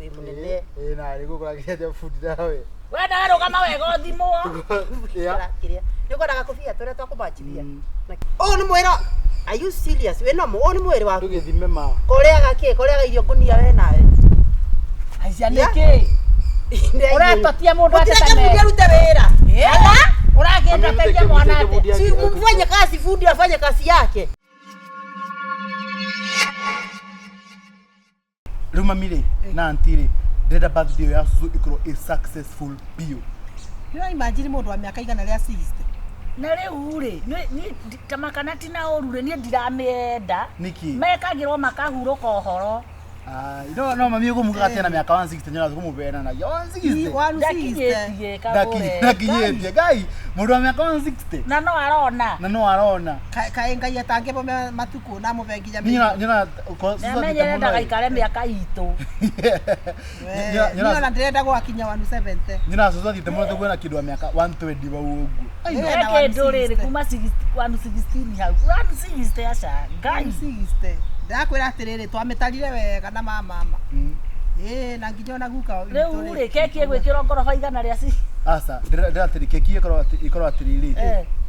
munene na riko kora kija futi dawe wenda arugama wega thimo ya kiria niko ndaga kufia tore twakubachiria ni mwera are you serious we no mo ni mwere wa tugithime ma korea irio kunia we nawe acia niki uratotia mundu atetame rute wera uragenda teja mwana ate si mfanye kazi fundi afanye kazi yake Ruma mire na antire ndenda birthday ya Suzu ikoro a successful bio yo imagine mundu wa miaka igana ria 60 na riu ri ni tamakanati na orure ni ndiramenda niki mekagirwo makahuruka ohoro no mami ugo muga tena miaka 160 nyona kumubena na 160 ndakinyetie gai mundu wa miaka 160 na no arona kaengai atange bo matuko na mubengi ya nyona menyere ndagaikare miaka itu nyona ndirenda gwakinya 170 nyona sozo thite muno tukwena kindu wa miaka 120 ba ugu eke ndorere kuma 116 hau 160 acha gai 160 ndakwira atiriri twamitarire wega na mama na nginya na guka riu ri keki egwikira ngorofa igana ria si asa ndiratiri keki ikoro atiriri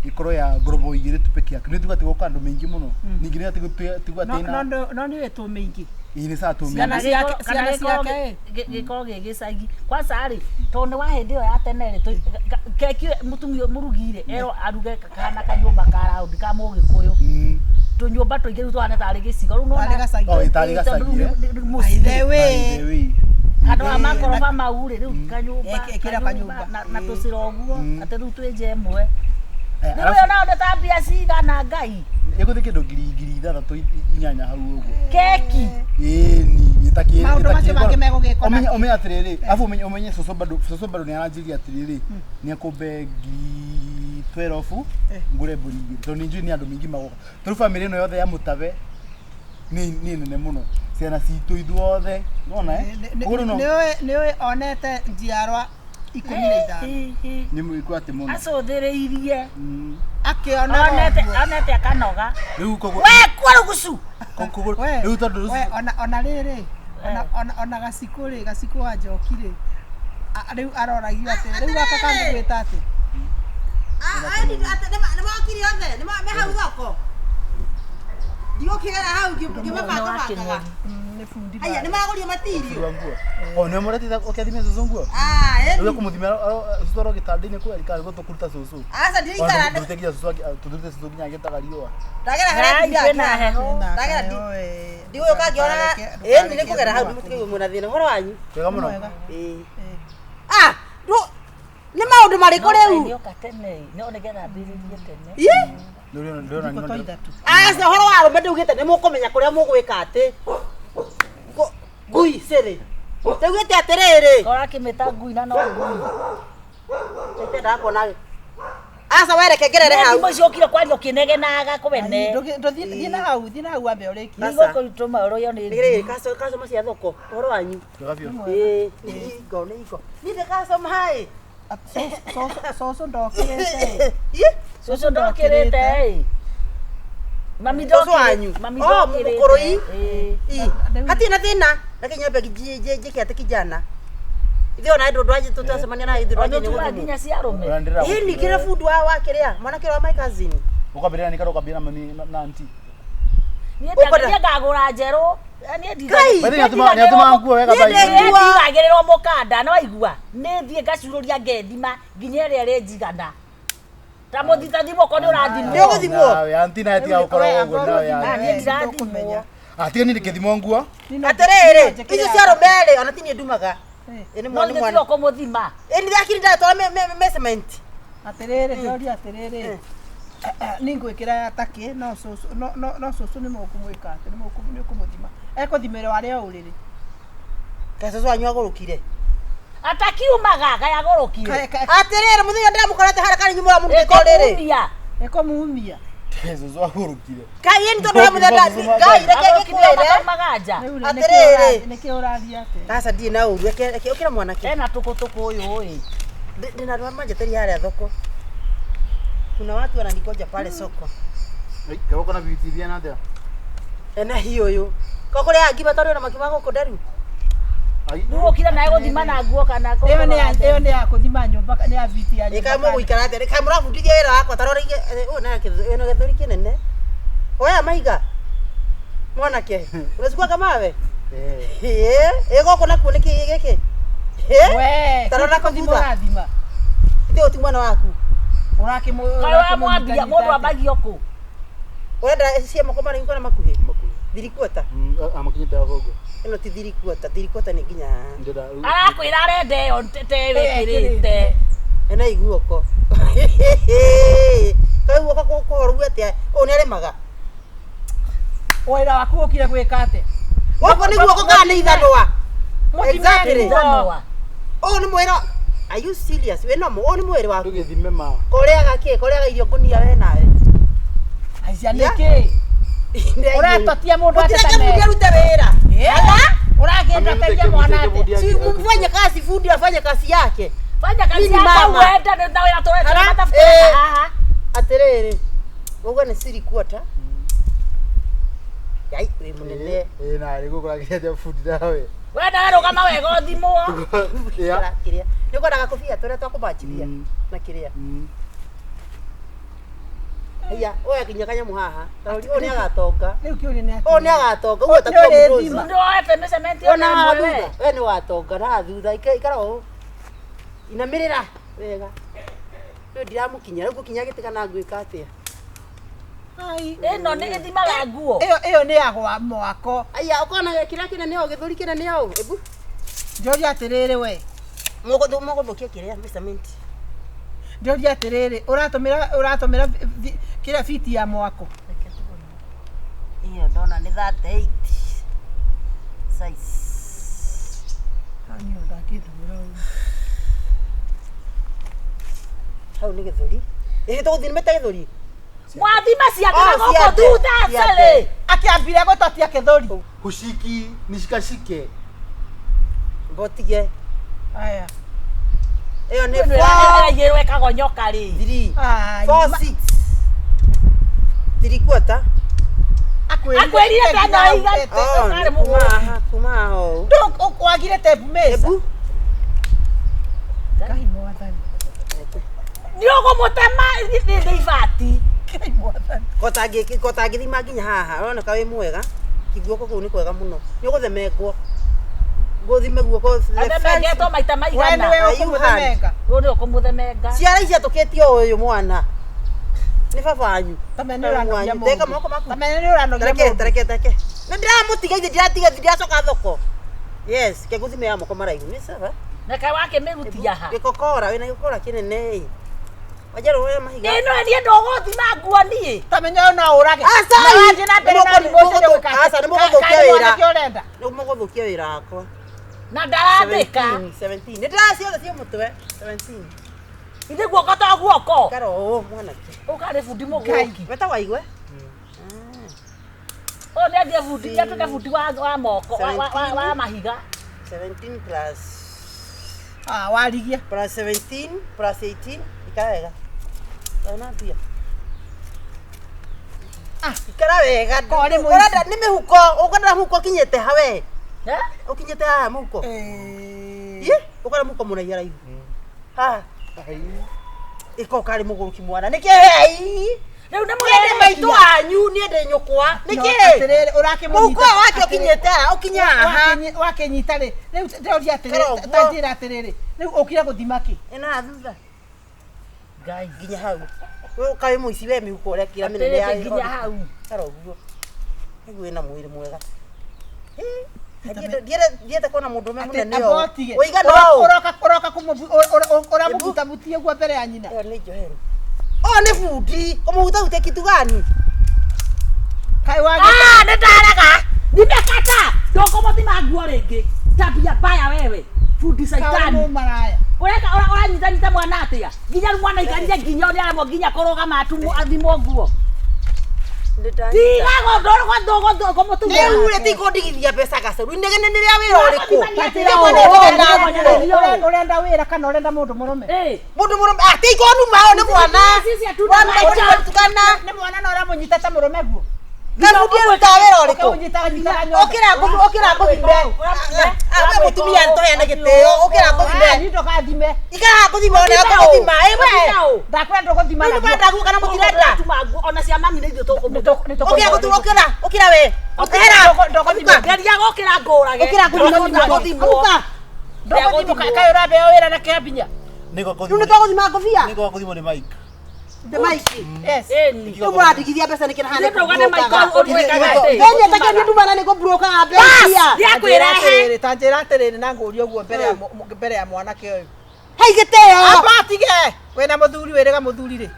ikoro ya ngorobo igire tupeki yake ni tugati goka andu mingi muno ningi ni tigwa tena no ni wetu mingi ini sa tu mingi kana siake gikoro gigicagi kwa sari tonde wa hindi yo ya tene ri keki mutumio murugire ero aruge kana kanyumba ka round ka mugikuyu tunyumba tuingi ru twana tari gicigo ru no itari gasagi aithewe Kado amakorofa maure riu kanyumba na tuciroguo ate riu twenje mwe niwe ona ndatambia cigana ngai iguthi kindu ngiri ithathatũ inyanya hau uguo keki ni itakiri omenye atiriri afu omenye soso bado ni aranjiria atiriri ni akombe 12 ngure mburi to ninju ni andu mingi magoka turu family no yothe ya mutabe ni nene muno ciana citu ithuothe nona uguru no niwe onete njiarwa 15 ni mwiko ati muno acothireirie akiona onete akanoga riu kogo we kwaro gucu kogo riu tondu we ona riri ona gaciko wa njokire riu aroragio ati riu akakangu gwita ati ni makiri othe ni hau thoko Dio kigera hau ngimabanga ni fundi aya ni magorio matiri ne morati da okadime zozonguo ndio kumuthimira zoro gitandini kwa rikari go tukuruta soso asa ndirikara tutegia soso tudurite soso ginya gitagariwa ndagera harĩa na heho ndagera ndio kagiona ni nikugera hau mutige muna thina horo wanyu wega muno ni maundu mariko riu nio katene no nigetha mbiririe tene ndio na asa horo waro mbe ndugite ni mukumenya kuria mugwika ati ngui siri tegwite atiriri kora kimeta ngui na no ngui tete ndakona asa wereke ngerere hau mo ciokire kwario kinegenaga kubene ndothie na hau ambe uriki nigo kurutuma oro yo ni ngire kaso macia thoko horo wanyu ngone iko ni de kaso mai soso ndokirete soso ndokirete mami ndokirete mami ndokirete mukoroi hatina thina lakini nyambe je ati kijana ithio na ndo ndwaje tutasemania na ithio ndwaje ni guthina cia rume ni kire food wa kiria mwana kire wa my cousin ukabirira nikaro ukabira mami na anti ni ngagura njeru ni nyatuma nguo wega bai ndigagiriro mukanda no igua ni thie ngacururia ngendima nginya ere njigana ta muthita thimo ko ni urathimwo ni guthimwo nawe anti na eti ukoro uguo nawe ni ndirathimwo ati ni ndikithimwo nguo atiriri icio cia rumbere ona tini ndumaga ni mwana ko muthima ni thakiri ndatwara measurement atiriri ndoria atiriri ningwikira ataki no soso ni mukumwika ati ni mukumuthima ekothimere wari uriri kasoso anyu agurukire atakiumaga gaya agurukire atiriri muthenya ndamukorete haraka ni nyumura mumikorere ekomumia soso agurukire kai ni tondu muthenya ngai reke kwere magaja atiriri niki urathia ati sasa ndie na uru reke ukira mwana ki ena tukutuku uyu ndina ndo manjeteri haria thoko kuna watu wananikoja pale soko kama kuna vitu na ndio ena hiyo yo kokole agiba tondu na makima goko daru Nuo kila nae guthima na nguo kana ko. Iyo ni ya kuthima nyumba ni ya viti ya nyumba. Ika mo guikara ate ka murabundithia wira wakwa tarora ona githuri kinene. Oya maiga. Mwanake. Unachukua kama wewe? Ego kona kuone giki. We. Tarora ko thima. Ndio ti mwana waku. Kawa mwambia mundu ambagio ku. Wenda cia makoma ringo na makuhi. Thirikuota. Amakinyite ahogo. Ino ti thirikuota ni nginya. Arakwira arende yo tete wikirite. Ena iguoko. Kai guoko kukoru atia. Oni aremaga. Wira waku ukire gwika ate. Guoko ni guoko kana ithanwa. Exactly. Oh ni mwera. Are you serious? We no mo ni mwera waku. Tugithime ma. Koreaga irio kunia we nawe. Aisha niki. Uratotia mundu atetame. Ndirute wira. Uragenda teja mwana ate. Si mfanye kazi fundi afanye kazi yake. Fanya kazi yako uenda na wewe atoleta matafuta haha. Aterere. Woga ni siri kuota. Yai we munene. Na riko kwa kiaja fundi dawe. Wenda wewe kama wego thimo. Ya. Kiria. Niko na kofia tore twakubachiria. Na kiria. Aya, oya kinyakanya muhaha. Oni agatonga. Riu kiuri ni ati. Oni agatonga. Uo takuwa mdozi. Ndio ete mesementi ona mwewe. We ni watonga na thutha ikara o. Inamirira wega. Ndio ndiramukinya riu gukinya gitika na ngwika atia. Ai. Eno ni ithimaga nguo. Iyo ni agwa mwako. Aya ukona kira kinene o githuri kinene o. Ebu. Njori atiriri we. Mogo thukia kiria measurement. Njori atiriri uratumira kira fiti ya mwako. Iyo ndona ni 38 size. Hani ndakithura. Hau ni githuri. Tuguthini meta githuri. Mwathima ciakana goko thutha cele. Akiambire gutotia kithuri. Kushiki nishikashike. Botige. Aya. Iyo ni yewe kagonyoka ri. 3 4 6 3/4. Akwirire tano iga. Kuma ho. Ndo kwagire tape mesa. Ebu. Kai mwathani. Niogo mutema ndi ifati. Kai mwathani. Kotangi thima nginya haha. Urona kawe mwega. Kiguoko kuu ni kwega muno. Ni uguthemengwo. Guthime guoko. Athemengetwo maita maigana. Wewe ukumuthemenga. Uri ukumuthemenga. Ciara ici atukitio uyu mwana. Ni babanyu. Tamenera no ya Teka moko maku. Tamenera no ya Tereke. Na ndiramutiga ithe ndiracoka thoko. Yes, ke guthime ya moko maraihu ni sawa. Na kai wake merutia ha. Gikokora wina gikokora kinene. Wajaru wewe mahiga. Ino ndiye ndogothima nguo nie. Tamenera no urage. Asa Waje na mbere na ribose gwika. Asa ni muguthukia wira. Kiorenda. Ni muguthukia wira akwa. Na ndarathika. 17. Ni ndiraciothe cia mutwe 17. Ithe guoko to guoko. Karo mwanake. Ukari fundi mugoki. Weta waigwe. O ne dia fundi ya tuka fundi wa moko wa mahiga. 17 plus warigia plus 17 plus 18 ikara wega. Ona pia. Ikara wega. Urenda ni mihuko, ukenda muhuko kinyete hawe. Ukinyete ha muhuko. Ukara muhuko munaiya raihu. Ha. Iko kari muguruki mwana. Niki hei. Riu ni mwende maitu anyu ni ende nyukwa. Niki? Muhuko wake ukinyete, ukinya ha. Wake nyitare. Riu ndio atiriri. Tanjira atiriri. Riu ukira guthimaki. Ena thutha. Ngai nginya hau. Wewe kawe muici we mihuko ria kira minene ya nginya hau. Karo guo. Niguo ena mwiri mwega. Dieta kona mundu munene yo. Oiga no. Oroka kumubuta butie gwa mbere ya nyina. Yo ni joheru. Oh ni fundi. Umuhuta ute kitu gani? Kai wage. Ni ndaraga. Nimekata. Ndoko muthima nguo ringi. Tabia baya wewe. Fundi saitani. Maraya. Uranyita mwana atia. Nginya mwana ikarire nginya uri aramo nginya koroga matu athimo nguo. Tiga godoro kwa dogo como tu. Ne ure ti kodigithia pesa gaceru. Negene ni ria wira uriku. Urenda wira kana urenda mundu murume? Mundu murume. Ati ikonu mao ni mwana. Sisi atuna tukana. Ni mwana na uramunyita ta murume guo. Garudia utawe uriku. Unyita nyita nyoka. Okira ngumbe. we mutumia ntoheane gitio ukira kuthime ni ndokathime ikara kuthima ona kuthima ewe ndakwenda kuthima ni banda guka na mutirenda ona cia mami nĩ ukira kuthima ukira we ukira ndokuthima ngeria gũkĩra ngũrage ukira kuthima uka ndokuthima kayo rabe wĩra na kĩambinya Niko nu nitokuthima ngobia niko kuthimo ni Mike. the mic yes no muradigithia mbeca nĩ kina hane ndũgane maikaro ũtwĩkaga atĩ enye takeni ndumana nĩ kubroka mbeca ndiakwĩrehe tanjĩra atĩrĩrĩ na ngũria ũguo mbere ya mwanake ũyũ hei gitio abatige wĩna mũthuri wĩrĩga mũthuri rĩ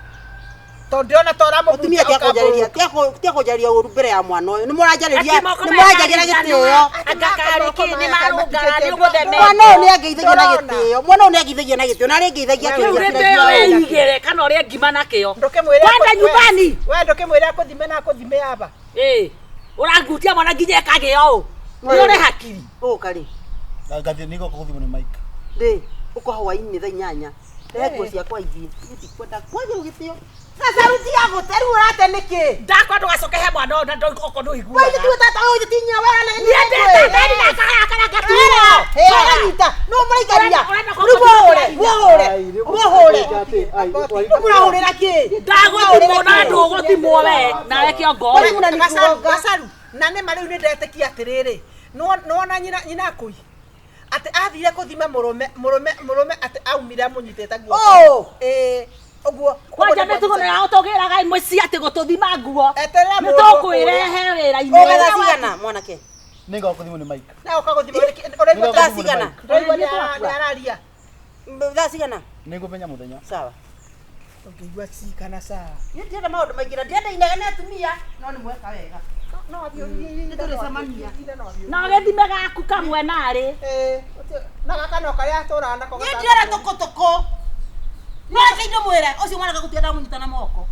tondũ ndĩona tora mutumia tia kũnjarĩria ũru mbere ya mwana ũyũ nĩ mũranjarĩria nĩ mũranjagira gĩtĩo agakarĩki nĩ marũngara nĩ ũgũtheme mwana ũyũ nĩ angeithagia na gĩtĩo mwana ũyũ nĩ angeithagia na gĩtĩo narĩ ngeithagia rĩu rĩtĩo wĩigĩre kana ũrĩa ngima nakĩo ndũkĩmwĩre kwenda nyumbani we ndũkĩmwĩre akũthime na akũthime aba ũrangutia mwana nginya ĩkagĩa ũũ nĩ ũrĩ hakiri ũka rĩ Ngathi niko kuthimo ni Mike. rĩ ũko hwainĩ thaa 8 rehe nguo ciakwa ithiĩ itikwenda kwanja gĩtĩo sasa ruti ya gũteru ũrate nĩkĩ ndakwa ndũgacoke he mwana ũyũ na oko ndũiguaga wewe tu tata wewe tinya wewe na ndiendete ndani na kana gatuo Kaganyita no mũraikaria mũrahũrĩra kĩ ndagũthimwo na ndũgũthimwo we nawe kĩongo gacaru na nĩ marĩu nĩ ndetĩkia atĩrĩrĩ nĩwona nyina kũi atĩ athire kũthima mũrũme atĩ aumire amũnyitĩte guoko ũguo kwanja nĩtũgũrĩra ũtũgĩraga mũciĩ atĩ gũtũthima nguo eterera nĩtũkwĩrehe wĩra-inĩ ũgetha cigana mwanake Niko kuthimo ni Mike. na ũkagũthima ũraigua thaa cigana nĩararia thaa cigana Nĩngũmenya mũthenya. sawa ũngĩigua cigana sawa niĩ ndienda maũndũ maingĩ na ndiendainaga nĩ atumia no nĩ mweka wega nĩtũrĩcemania na gĩthime gaku kamwe narĩ na gaka no karĩa atũraga nako niĩ ndirenda tũkũtũkũ mwanake indo mwĩre ũcio mwanake gũtienda mũnyita na moko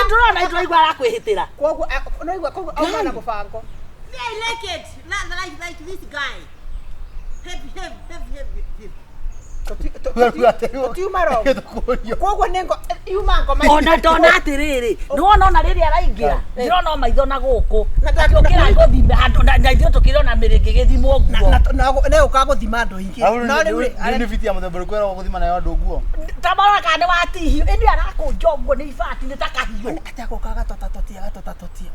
ndũrona itũraigua arakwĩhĩtĩra koguo noigua koguo auma na mũbango I like it like this guy heavy tũtiuma ro koguo yuma ngoma ona ndona atĩrĩrĩ nĩwona ona rĩrĩa araingĩra ndĩrona maitho na gũkũ ũkĩra ngũthime handũ na ithuĩ tũkĩrona mĩrĩngĩ gĩthimwo nguo nĩ ũkaga gũthima andũ ingĩ no rĩu Ni fiti ya mũthemba ũrĩkũ wĩra wa gũthima nayo andũ nguo. tamarona kana nĩ watihio ĩndĩ arakũnja ũguo nĩ ibati nĩ ta kahiũ atagokaga totatotia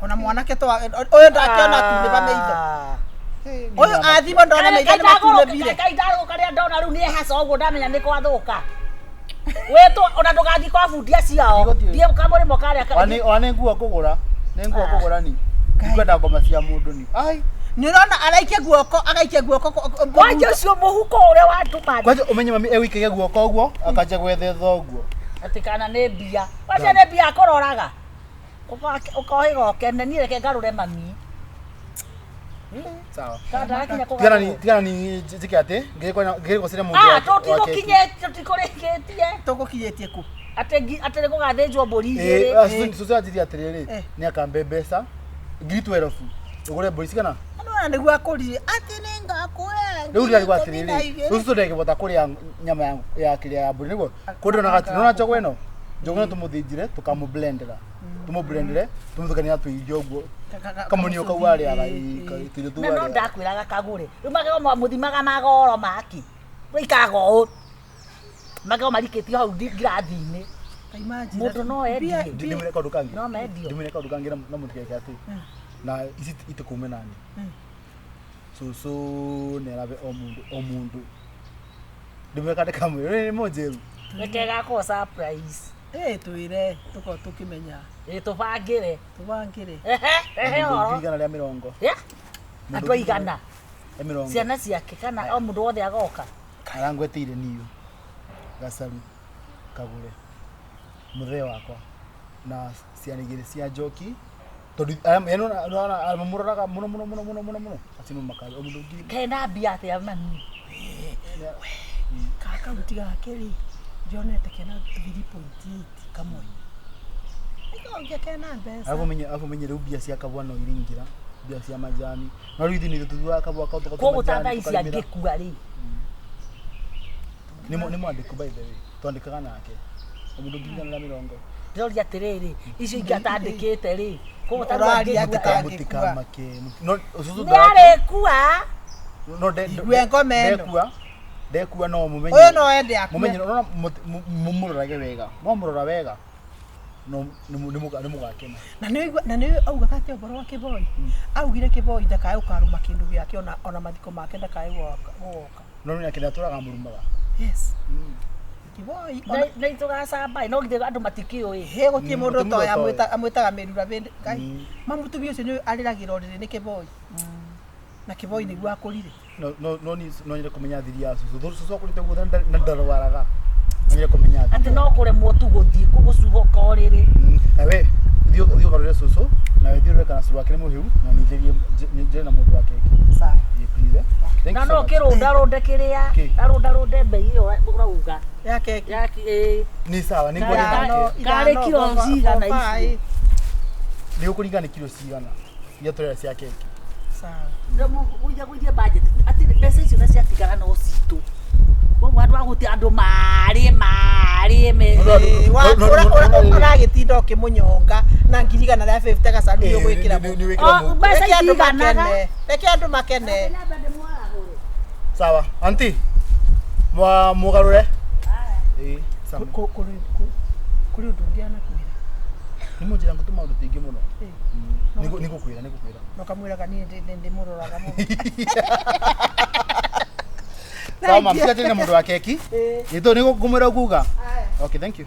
ona mwanake ũyũ ndakĩona tunĩba maitho ũyũ athimo ndona maitho nĩ matunĩbire Kai ndarũka rĩa ndona rĩu nĩ haca ũguo ndamenya nĩ gwathũka wĩtũ ona ndũgathiĩ kwa bundia ciao thiĩ kamũrĩmo karĩa Wane nguo kũgũra. Nĩ nguo kũgũra ni. Ndikwenda ngoma cia mũndũ ni. Ai. nĩ ũrona araikia guoko kwanja ũcio mũhuko ũrĩa watũma Kwanja ũmenye mami ewikagia guoko ũguo akanja gwethetha ũguo. atĩ kana nĩ mbia wacio nĩ mbia akũroraga ũkohĩga ũkene niĩ reke ngarũre mami Sawa. kandarakinya Tigana ni njike atĩ ngĩrĩkwo cire mũndũ tũtikũrĩkĩtie tũgũkinyĩtie kũ atĩ nĩ gũgathĩnjwo mbũri igĩrĩ Susanjiri atĩrĩrĩ nĩ akambe mbeca 12,000 ũgũre mbũri cigana. nona nĩguo akũrire atĩ nĩ ngakũhe Rĩu ndarĩ gwa atĩrĩrĩ rĩu tũndĩkĩbota kũrĩa nyama ya kĩrĩa ya mbũri nĩguo kũndĩrona nona njogo ĩno tũmũthĩnjire tũkamũblendera tũmũthukania na tũirio ũguo kamunio kau arĩaga tũirio tũu na no ndakwĩraga kagũre rĩu magego mũthimaga magoro maki wĩikaraga ũũ magego marikĩtio hau ngirathi-inĩ mũndũ no endie ndimwĩre kaũndũ kangĩ no mendio na mũtikeke atĩ na ici itĩkume nani cũcũ nĩarabe o mũndũ ndimwĩre kandĩ kamwe nĩ mũnjĩru reke gakorwo surprise twĩre tũkorwo tũkĩmenya tũbangĩre ehe ũhoro igana rĩa mĩrongo andũ aigana mĩrongo ciana ciake kana o mũndũ wothe agoka arangweteire niũ gacaru kagũre mũthee wakwa na ciana igĩrĩ cia njoki tondũ mũroraga mũno acinũ makari o mũndũ ngiri kena mbia atĩa mami kakaũnti gake rĩ ndionete kena 3.8 kamwe ĩkongia kena mbeca alafu menye rĩu mbia cia kabwa no iringĩra mbia cia majani no rĩu ithuĩ nĩtũthuaga kabwa kau koguo ta thaa ici angĩkua rĩ nĩ mwandĩku by the way twandĩkaga nake o mũndũ ngiri igana rĩa mĩrongo ndĩroria atĩrĩrĩ icio ingĩ atandĩkĩte rĩ koguo ta Ũraria angĩkua mũtikamake no nĩ arĩkua no Igwe ngome ĩno. Ndekua no mumenye. Ũyũ no ende akue. Mumenye no mumurorage wega. Mwamurora wega. No nĩ mũgakena. Na nĩ auga kati ũboro wa Kĩboi. Augire Kĩboi ndakae ũkaruma kĩndũ gĩake ona mathiko make ndakae gũoka. No nĩ akĩnda tũraga mũrumaga. Yes. Kĩboi na itũgacamba no githĩ andũ matikĩũĩ he gũtirĩ mũndũ ũtoĩ amwĩtaga mĩrura bĩndĩ Ngai mamutumia ũcio nĩ arĩragĩra ũrĩrĩ nĩ Kĩboi na Kĩboi nĩguo akũrire no nyende kũmenya thiri ya cucu akũrĩte guothe na ndarwaraga no nyende kũmenya atĩ no kũremwo tu gũthiĩ gũcuhoka ũrĩrĩ nawe thiĩ ũgarũre cucu nawe thiĩ ũrore kana cucu wake nĩ mũhĩu na nĩnjĩrie na mũndũ wake sawa na no kĩrũndarũnde kĩrĩa arũndarũnde mbei ĩyo ũrauga ya keki ni sawa ni karĩ kiro cigana ici nĩ ũkũringa nĩ kiro cigana iria tũrera cia keki sawa gũithia budget atĩ mbeca icio na ciatigara no citũ koguo andũ agũtĩ andũ marĩ ũragĩtinda ũkĩmũnyonga na ngiri igana rĩa 50 gacario gwĩkĩra mbeca itiganaga reke andũ makene sawa anti mũgarũre kũrĩ ũndũ ũngĩ anakwĩra nĩ mũnjĩra ngũtũma ũndũ tingĩ mũno nĩ gũkwĩra no kamwĩraga niĩ ndĩmũroraga mũno sawa mama tiga mũndũ wa keki ĩtũ nĩ ngũmwĩra ũkuga okay thank you